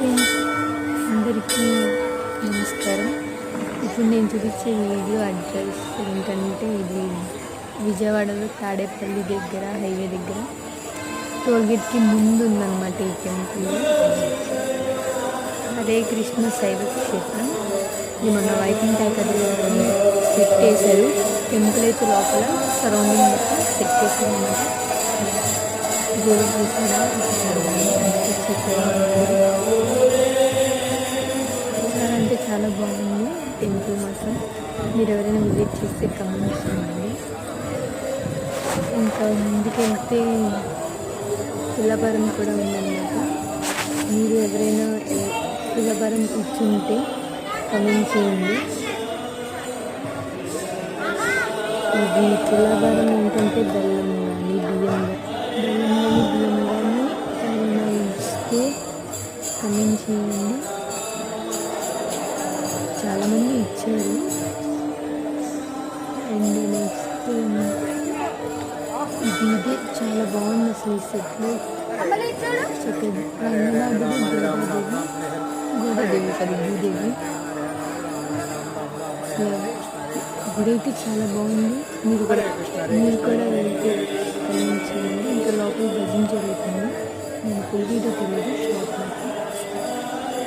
Friends, అందరికీ నమస్కారం. ఇప్పుడు నేను చూపించే వీడియో అడ్రస్ ఏంటంటే, ఇది విజయవాడలో తాడేపల్లి దగ్గర, హైవే దగ్గర టోల్గేట్కి ముందు ఉందన్నమాట ఈ టెంపుల్. హరే కృష్ణ శైవ క్షేత్రం. ఇది మన వైకుంఠ ఏకాదశి సెట్ చేశారు. టెంపుల్ అయితే లోపల సరౌండింగ్ మొత్తం సెట్ చేశారు అన్నమాట. గోడ చూసారా, చాలా అంటే చాలా బాగుంది టెంపుల్ మాత్రం. మీరు ఎవరైనా విజిట్ చేస్తే కమెంట్ చేయండి. ఇంకా ముందుకెళ్తే తులాభారం కూడా ఉందన్నమాట. మీరు ఎవరైనా తులాభారం ఇచ్చుంటే కమెంట్ చేయండి. ఇది తులాభారం ఏంటంటే బెల్లం కానీ బియ్యం కానీ ఎవరైనా ఇస్తే కమెంట్ చేయండి. చాలామంది ఇచ్చారు. అండ్ నెక్స్ట్ ఇదే చాలా బాగుంది అసలు ఈ సెట్లో. చక్కగా రంగనాథుడు, గోదాదేవి కదా, భూదేవి. గుడి అయితే చాలా బాగుంది. మీరు కూడా